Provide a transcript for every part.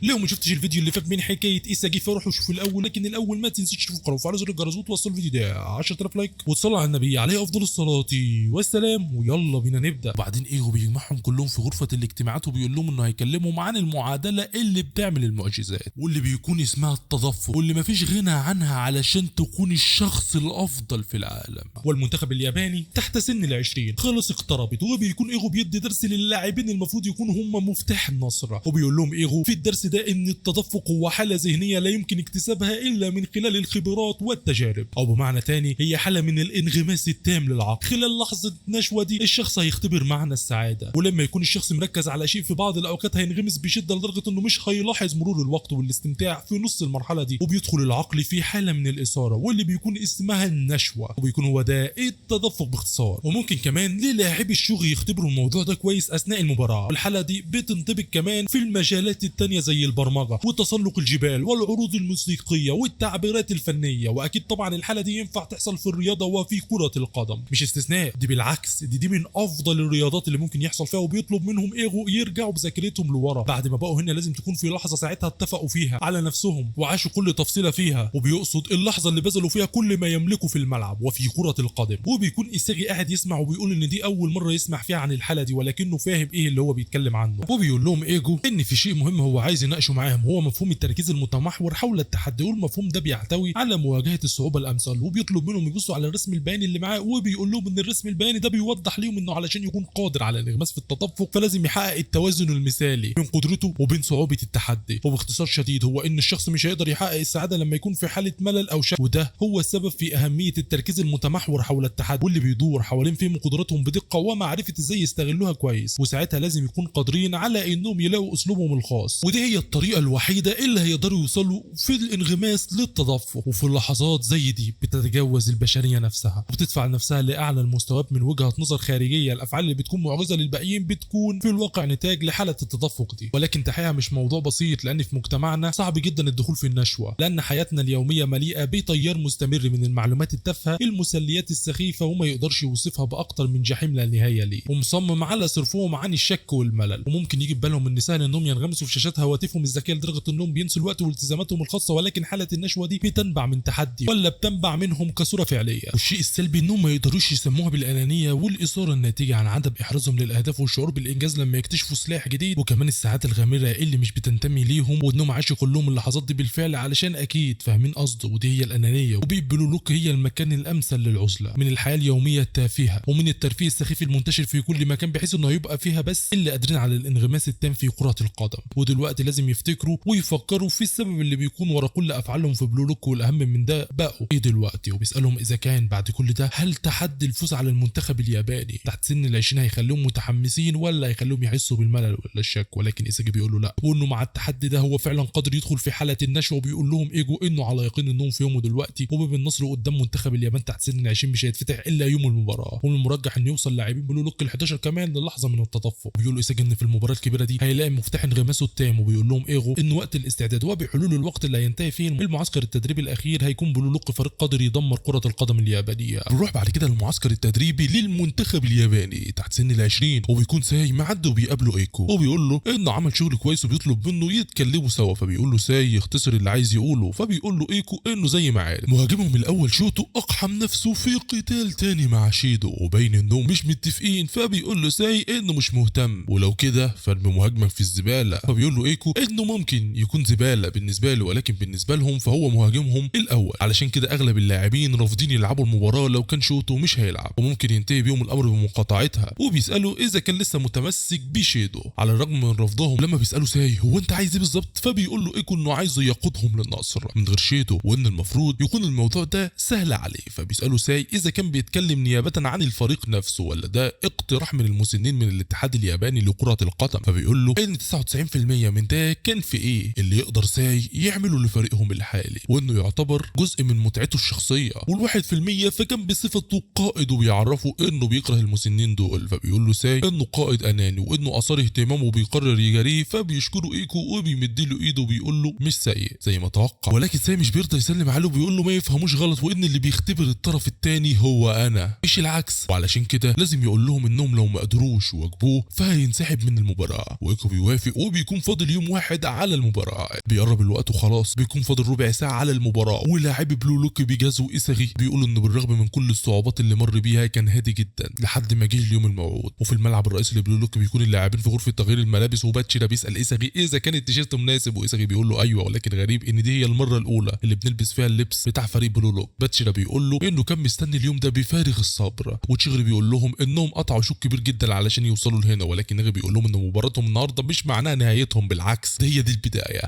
لو ما شفتش الفيديو اللي فات من حكايه ايساجي روحوا شوفوا الاول، لكن الاول ما تنسيش تشوفوا القناه وفعلوا زر الجرس وتوصلوا الفيديو ده 10000 لايك وتصلوا على النبي عليه افضل الصلاه والسلام. ويلا بينا نبدا. وبعدين ايجو بيجمعهم كلهم في غرفه الاجتماعات وبيقول لهم انه هيكلمهم عن المعادله اللي بتعمل المعجزات واللي بيكون اسمها التدفق واللي مفيش غنى عنها علشان تكون الشخص الافضل في العالم. والمنتخب الياباني تحت سن ال20 خلص اقتربت، وبيكون ايجو بيدي درس للاعبين المفروض يكونوا هم مفتاح النصر، وبيقول لهم ايجو في الدرس ده ان التدفق هو حاله ذهنيه لا يمكن اكتسابها الا من خلال الخبرات والتجارب، او بمعنى تاني هي حاله من الانغماس التام للعقل. خلال لحظه نشوه دي الشخص هيختبر معنى السعاده، ولما يكون الشخص مركز على شيء في بعض الاوقات هينغمس بشده لدرجه انه مش هيلاحظ مرور الوقت والاستمتاع في نص المرحله دي، وبيدخل العقل في حاله من الاثاره واللي بيكون اسمها النشوه، وبيكون هو ده التدفق باختصار. وممكن كمان للاعبي الشغل يختبروا الموضوع ده كويس اثناء المباراه، والحاله دي بتنطبق كمان في المجالات التانيه زي البرمجه وتسلق الجبال والعروض الموسيقيه والتعبيرات الفنيه. واكيد طبعا الحاله دي ينفع تحصل في الرياضه وفي كره القدم، مش استثناء، دي بالعكس دي من افضل الرياضات اللي ممكن يحصل فيها. وبيطلب منهم ايجو يرجعوا بذاكرتهم لورا بعد ما بقوا هنا، لازم تكون في لحظه ساعتها اتفقوا فيها على نفسهم وعاشوا كل تفصيله فيها، وبيقصد اللحظه اللي بذلوا فيها كل ما يملكوا في الملعب وفي كره القدم. وبيكون ايساجي قاعد يسمع وبيقول ان دي اول مره يسمع فيها عن الحاله دي، ولكنه فاهم ايه اللي هو بيتكلم عنه. وبيقول لهم ايجو ان في شيء مهم هو عايز يناقشه معاهم، هو مفهوم التركيز المتمحور حول التحدي، والمفهوم ده بيحتوي على مواجهه الصعوبه الامثل. وبيطلب منهم يبصوا على الرسم البياني اللي معاه، وبيقول لهم ان الرسم البياني ده بيوضح لهم انه علشان يكون قادر على الانغماس في التدفق فلازم يحقق التوازن المثالي بين قدرته وبين صعوبه التحدي. وباختصار شديد هو ان الشخص مش هيقدر يحقق السعاده لما يكون في حاله ملل او شك، وده هو السبب في اهميه التركيز المتمحور حول التحدي، واللي بيدور حوالين فهم قدراتهم بدقه ومعرفه ازاي يستغلوها كويس. وساعتها لازم يكون قادرين على انهم يلاقوا اسلوبهم الخاص، ودي هي الطريقه الوحيده اللي هيقدروا يوصلوا في الانغماس للتدفق. وفي اللحظات زي دي بتتجاوز البشريه نفسها وبتدفع نفسها لاعلى المستويات من وجهه نظر خارجيه. الافعال اللي بتكون معجزه للباقيين بتكون في الواقع نتاج لحاله التدفق دي، ولكن تحقيقها مش موضوع بسيط، لان في مجتمعنا صعب جدا الدخول في النشوه، لان حياتنا اليوميه مليئه بتيار مستمر من المعلومات التافهه، المسليات السخيفه، وما يقدرش يوصفها باكتر من جحيم لا نهايه ليه، ومصمم على صرفهم عن الشك والملل. وممكن يجي بالهم ان سهل انهم ينغمسوا في شاشات هواتفهم الذكيه لدرجه انهم بينسوا الوقت والتزاماتهم الخاصه، ولكن حاله النشوه دي بتنبع من تحدي ولا بتنبع منهم كصوره فعليه. والشيء السلبي انهم ما يقدروش يسموها بالانانيه والاثاره الناتجه عن عدم احرازهم للاهداف والشعور بالانجاز لما يكتشفوا سلاح جديد، وكمان الساعات الغامره اللي مش بتنتمي ليهم، وانهم عاشوا كلهم اللحظات دي بالفعل علشان اكيد فاهمين قصده، ودي هي الانانيه. وبيقبلوا لك هي المكان الامثل للعزله من الحياه اليوميه التافهه ومن الترفيه السخيف المنتشر في كل مكان، بحيث انه يبقى فيها بس اللي قادرين على الانغماس التام في كره القدم. ودلوقتي لازم يفتكروا ويفكروا في السبب اللي بيكون ورا كل افعالهم في بلو لوك، والاهم من ده بقوا ايه دلوقتي. وبيسالهم اذا كان بعد كل ده هل تحدي الفوز على المنتخب الياباني تحت سن ال20 هيخليهم متحمسين ولا هيخليهم يحسوا بالملل ولا الشك. ولكن ايساجي بيقول له لا، وانه مع التحدي ده هو فعلا قادر يدخل في حاله النشوه. وبيقول لهم ايجو انه على يقين انهم في يومه دلوقتي وباب النصر قدام منتخب اليابان تحت سن ال20 مش هيتفتح الا يوم المباراه، ومن المرجح ان يوصل لاعبين بلو لوك ال11 كمان للحظه من التدفق. بيقول له ايساجي ان في المباراه الكبيره دي هيلاقي مفتاح انغماسه التام، وبيقول لهم ايجو ان وقت الاستعداد وبحلول الوقت اللي هينتهي فيه المعسكر التدريبي الاخير هيكون بلو لوك فريق قادر يدمر كره القدم اليابانيه. بنروح بعد كده للمعسكر التدريبي للمنتخب الياباني تحت سن ال20، وبيكون ساي معدي وبيقابله ايكو وبيقول له انه عمل شغل كويس وبيطلب منه يتكلموا سوا. فبيقول له ساي يختصر اللي عايز يقوله، فبيقول له ايكو انه زي ما عارف مهاجمهم الاول شوتو اقحم نفسه في قتال تاني مع شيدو وبين انهم مش متفقين، فبيقول له ساي انه مش مهتم ولو كده فارمي مهاجمك في الزباله. فبيقول له ايكو انه ممكن يكون زباله بالنسبه له، ولكن بالنسبه لهم فهو مهاجمهم الاول، علشان كده اغلب اللاعبين رافضين يلعبوا المباراه لو كان شوتو مش هيلعب، وممكن ينتهي بيهم الامر بمقاطعتها. وبيسالوا اذا كان لسه متمسك بشيدو على الرغم من رفضهم. لما بيسالوا ساي هو انت عايز ايه بالظبط، فبيقول له ايكو انه عايزه يقودهم للنصر من غير شيدو، وان المفروض يكون الموضوع ده سهل عليه. فبيسالوا ساي اذا كان بيتكلم نيابه عن الفريق نفسه ولا ده اقتراح من المسنين من الاتحاد الياباني لكره القدم. فبيقول له ان 99% من ده كان في ايه اللي يقدر ساي يعمله لفريقهم الحالي، وانه يعتبر جزء من متعته الشخصيه، وال1% فكان بصفته قائد وبيعرفه انه بيكره المسنين دول. فبيقول له ساي انه قائد اناني وانه اثار اهتمامه وبيقرر يجاريه، فبيشكره ايكو وبيمدله ايده وبيقول له مش سيء زي ما توقع، ولكن ساي مش بيرضى يسلم عليه وبيقول له ما يفهموش غلط وان اللي بيختبر الطرف الثاني هو انا مش العكس، وعلشان كده لازم يقول لهم انهم لو ما قدروش يواجهوه فهينسحب من المباراه. وايكو بيوافق وبيكون فاضل يوم يوم واحد على المباراه. بيقرب الوقت وخلاص بيكون فاضل ربع ساعه على المباراه، ولاعبي بلو لوك بيجازوا ايساغي بيقولوا انه بالرغم من كل الصعوبات اللي مر بيها كان هادي جدا لحد ما جه اليوم الموعود. وفي الملعب الرئيسي لبلو لوك بيكون اللاعبين في غرفه تغيير الملابس، وباتشيرا بيسال ايساغي اذا كان التيشيرت مناسب، وايساغي بيقول له ايوه، ولكن غريب ان دي هي المره الاولى اللي بنلبس فيها اللبس بتاع فريق بلو لوك. باتشيرا بيقول له انه كان مستني اليوم ده بفارغ الصبر، وتشيغري بيقول لهم انهم قطعوا شوط كبير جدا علشان يوصلوا لهنا، ولكن نغي بيقول لهم ان مباراتهم النهارده مش معناها نهايتهم، بالعكس ده هي دي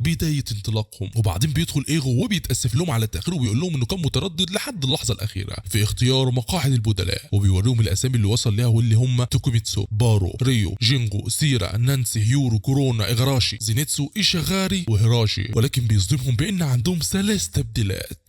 بدايه انطلاقهم. وبعدين بيدخل ايغو وبيتاسف لهم على التاخير، وبيقول لهم انه كان متردد لحد اللحظه الاخيره في اختيار مقاعد البدلاء، وبيوريهم الاسامي اللي وصل ليها واللي هم توكوميتسو، بارو، ريو، جينجو، سيرا، نانسي، هيورو، كورونا، اغراشي، زينيتسو، ايشاغاري وهيراشي. ولكن بيصدمهم بان عندهم 3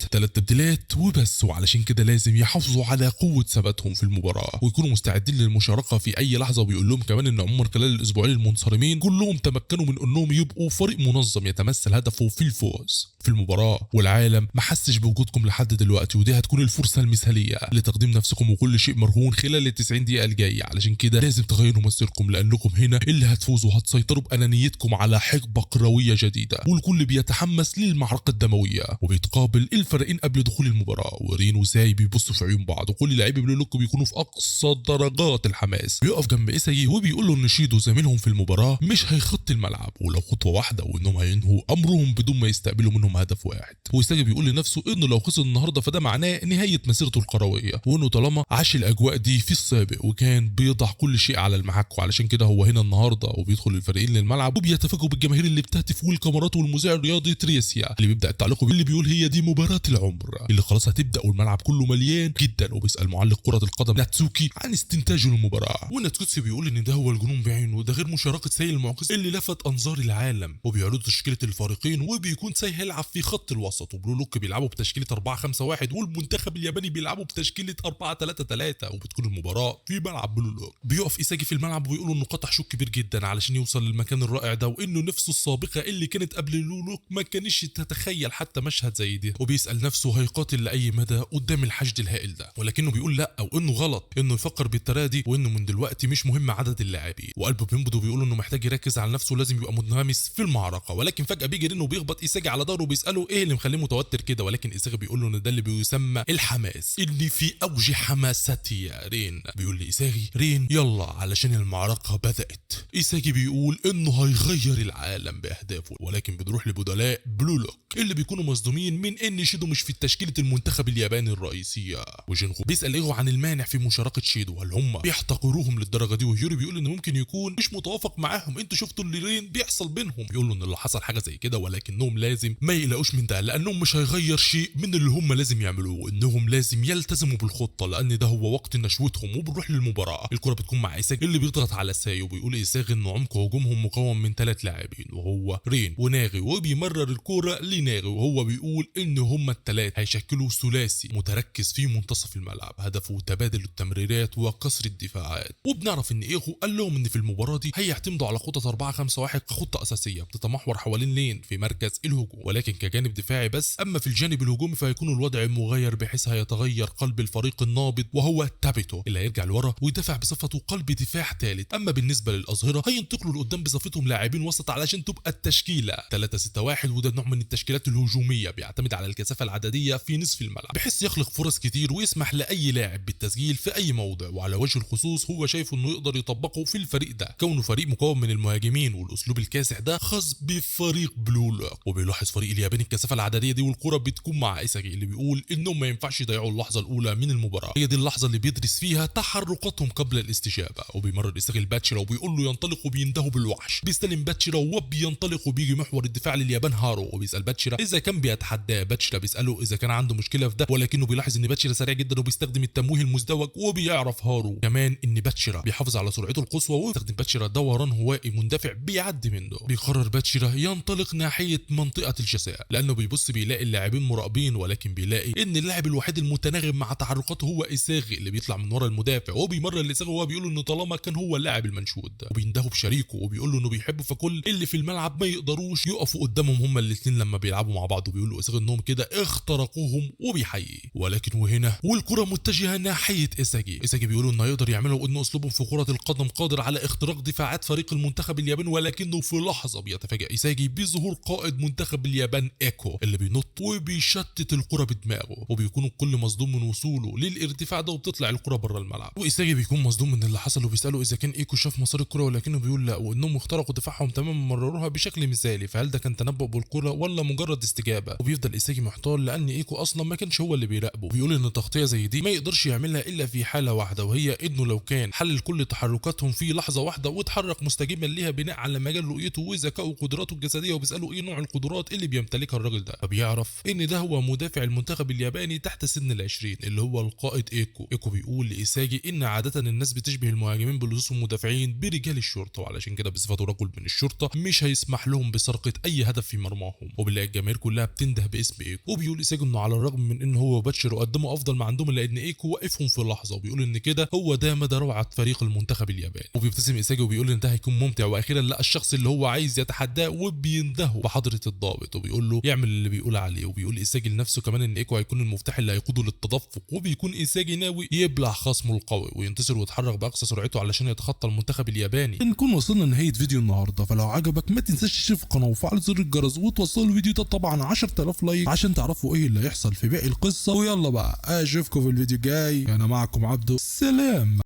تبديلات وبس، وعلشان كده لازم يحافظوا على قوه ثباتهم في المباراه ويكونوا مستعدين للمشاركه في اي لحظه. وبيقول لهم كمان ان عموما خلال الاسبوعين المنصرمين كلهم تمكنوا من انهم يبقوا فريق منظم يتمثل هدفه في الفوز في المباراه، والعالم ما حسش بوجودكم لحد دلوقتي، ودي هتكون الفرصه المثاليه لتقديم نفسكم، وكل شيء مرهون خلال ال 90 دقيقه الجايه. علشان كده لازم تغيروا مسيركم، لانكم هنا اللي هتفوزوا وهتسيطروا بانانيتكم على حقبه كرويه جديده. والكل بيتحمس للمعركه الدمويه، وبيتقابل الفريقين قبل دخول المباراه، ورين وساي بيبصوا في عيون بعض، وكل لاعبي بلو لوك بيكونوا في اقصى درجات الحماس. بيقف جنب ايساجي وبيقول له ان شيدو زميلهم في المباراه مش هيخط الملعب ولو خطوه واحده، وانهم هينهوا امرهم بدون ما يستقبلوا منهم هدف واحد. وإيساجي بيقول لنفسه انه لو خسر النهارده فده معناه نهايه مسيرته الكرويه، وانه طالما عاش الاجواء دي في السابق وكان بيضع كل شيء على المحك، وعلشان كده هو هنا النهارده. وبيدخل الفريقين للملعب وبيتفاجئوا بالجماهير اللي بتهتف والكاميرات والمذيع الرياضي تريسيا اللي بيبدا التعليق اللي بيقول هي دي مباراه العمر اللي خلاص هتبدا، والملعب كله مليان جدا. وبيسال معلق كره القدم ناتسوكي عن استنتاجه للمباراه، وناتسوكي بيقول ان ده هو الجنون بعينه، وده غير مشاركه ساي المعجز اللي لفت انظار العالم. وبيعرضوا تشكيله الفريقين، وبيكون ساي هيلعب في خط الوسط، وبلو لوك بيلعبوا بتشكيله 4-5-1، والمنتخب الياباني بيلعبوا بتشكيله 4-3-3. وبتكون المباراه في ملعب بلو لوك. بيقف ايساجي في الملعب وبيقول انه قطع شوط كبير جدا علشان يوصل للمكان الرائع ده، وانه نفسه السابقه اللي كانت قبل بلو لوك ما كانش تتخيل حتى مشهد زي ده. وبيسال نفسه هيقاتل لاي مدى قدام الحشد الهائل ده، ولكنه بيقول لا، او انه غلط انه يفكر بالطريقه دي، وانه من دلوقتي مش مهم عدد اللاعبين. وقلبه بينبض وبيقول انه محتاج يركز على نفسه ولازم يبقى منغمس في المعركه. ولكن فجاه بيجي رين وبيخبط ايساجي على ظهره وبيساله ايه اللي مخليه متوتر كده، ولكن ايساجي بيقول له ان ده اللي بيسمى الحماس، اللي في اوج حماستي يا رين. بيقول لايساجي رين يلا علشان المعركه بدات. ايساجي بيقول انه هيغير العالم باهدافه، ولكن بنروح لبدلاء بلو لوك اللي بيكونوا مصدومين من ان شيدو مش في تشكيله المنتخب الياباني الرئيسيه. وجينغو بيسال ايغو عن المانع في مشاركه شيدو، هل هم بيحتقروهم للدرجه دي؟ وهيوري بيقول ان ممكن يكون مش متوافق معاهم، انتوا شفتوا اللي رين بيحصل بينهم. بيقول له ان اللي حصل حاجه زي كده، ولكنهم لازم ما يقلقوش من ده، لانهم مش هيغير شيء من اللي هم لازم يعملوه، انهم لازم يلتزموا بالخطه لان ده هو وقت نشوتهم. وبنروح للمباراه، الكره بتكون مع ايساجي اللي بيضغط على ساي، وبيقول ايساجي ان عمق هجومهم مكون من 3 لاعبين وهو رين وناغي، وبيمرر الكره لناغي، وهو بيقول ان هم ال3 هيشكلوا ثلاثي متركز في منتصف الملعب هدفه تبادل التمريرات وكسر الدفاعات. وبنعرف ان ايغو قال لهم ان في المباراه دي هيعتمدوا على خطه 4-5-1 كخطه اساسيه بتتمحور حوالين لين في مركز الهجوم، ولكن كجانب دفاعي بس. اما في الجانب الهجومي فهيكون الوضع مغير بحيث هيتغير قلب الفريق النابض وهو تابيتو اللي هيرجع لورا ويدافع بصفته قلب دفاع ثالث. اما بالنسبه للاظهره هينتقلوا لقدام بصفتهم لاعبين وسط علشان تبقى التشكيله 3-6-1، وده نوع من التشكيلات الهجوميه بيعتمد على الكثافه العدديه في نصف الملعب بحيث يخلق فرص كتير ويسمح لاي لاعب بالتسجيل في اي موضع. وعلى وجه الخصوص هو شايف انه يقدر يطبقه في الفريق ده، كونه فريق مكون من المهاجمين، والاسلوب الكاسح ده خاص بفريق بلو لوك. وبيلاحظ فريق الياباني الكثافه العدديه دي، والكره بتكون مع ايساجي اللي بيقول انهم ما ينفعش يضيعوا اللحظه الاولى من المباراه، هي دي اللحظه اللي بيدرس فيها تحركاتهم قبل الاستجابه. وبيمرر ايساجي الباتشيرا وبيقول له ينطلق وبيندهوا بالوحش. بيستلم باتشيرا وبينطلق وبيجي محور الدفاع لليابان هارو، وبيسال باتشيرا اذا كان بيتحداه. باتشيرا بيساله اذا كان عنده مشكله في ده، ولكنه بيلاحظ ان باتشيرا سريع جدا وبيستخدم التمويه المزدوج. وبيعرف هارو كمان ان باتشيرا بيحافظ على سرعته القصوى، ويستخدم باتشيرا دوران هوائي مندفع بيعدي منه. بيقرر باتشيرا ينطلق ناحيه منطقه الجزاء فظيع، لانه بيبص بيلاقي اللاعبين مراقبين، ولكن بيلاقي ان اللاعب الوحيد المتناغم مع تحركاته هو إيساغي اللي بيطلع من ورا المدافع، وهو بيمرر لإيساغي وهو بيقول انه طالما كان هو اللاعب المنشود، وبيندهوا بشريكه وبيقول له انه بيحبه، فكل اللي في الملعب ما يقدروش يقفوا قدامهم هما الاثنين لما بيلعبوا مع بعض، وبيقولوا إيساغي انهم كده اخترقوهم وبيحييه. ولكن وهنا والكره متجهه ناحيه إيساغي بيقولوا انه هيقدر يعمله وانه اسلوبهم في كره القدم قادر على اختراق دفاعات فريق المنتخب الياباني، ولكنه في لحظه بيتفاجئ إيساغي بظهور قائد منتخب اليابان ايكو اللي بينط وبيشتت الكره بدماغه، وبيكون الكل مصدوم من وصوله للارتفاع ده، وبتطلع الكره بره الملعب. وإيساغي بيكون مصدوم من اللي حصل، وبيساله اذا كان ايكو شاف مسار الكره، ولكنه بيقول لا، وانهم اخترقوا دفاعهم تماما مرروها بشكل مثالي، فهل ده كان تنبؤ بالكره ولا مجرد استجابه؟ وبيفضل إيساغي محتار لان ايكو اصلا ما كانش هو اللي بيراقبه. بيقول ان تغطيه زي دي ما يقدرش يعملها الا في حاله واحده، وهي انه لو كان حلل كل تحركاتهم في لحظه واحده واتحرك مستجيبا ليها بناء على مجال رؤيته وذكائه وقدراته الجسديه، وبيساله ايه نوع القدرات اللي بيمتلكها الراجل ده، فبيعرف ان ده هو مدافع المنتخب الياباني تحت سن ال20 اللي هو القائد ايكو بيقول لإيساغي ان عاده الناس بتشبه المهاجمين بلصوص المدافعين برجال الشرطه، وعلشان كده بصفته رجل من الشرطه مش هيسمح لهم بسرقه اي هدف في مرماهم. وبنلاقي الجماهير كلها بتنده باسم ايكو، وبيقول إيساغي انه على الرغم من ان هو وباتشر قدموا افضل ما عندهم الا ان ايكو وقفهم في لحظه، وبيقول ان كده هو ده مدى روعه فريق المنتخب الياباني. وبيبتسم إيساغي وبيقول ان ده هيكون ممتع، واخيرا لقى الشخص اللي هو عايز يتحداه وبيندهه بحضره الضابط، وبيقول له يعمل اللي بيقول عليه. وبيقول إيساغي لنفسه كمان ان ايكو هيكون المفتاح اللي هيقوده للتدفق، وبيكون إيساغي ناوي يبلع خصمه القوي وينتصر ويتحرك باقصى سرعته علشان يتخطى المنتخب الياباني. نكون وصلنا لنهايه فيديو النهارده، فلو عجبك ما تنساش تشترك في القناه وفعل زر الجرس وتوصلوا الفيديو ده طبعا 10000 لايك عشان تعرفوا ايه اللي هيحصل في باقي القصه. ويلا بقى اشوفكم في الفيديو الجاي، انا معكم عبدو، سلام.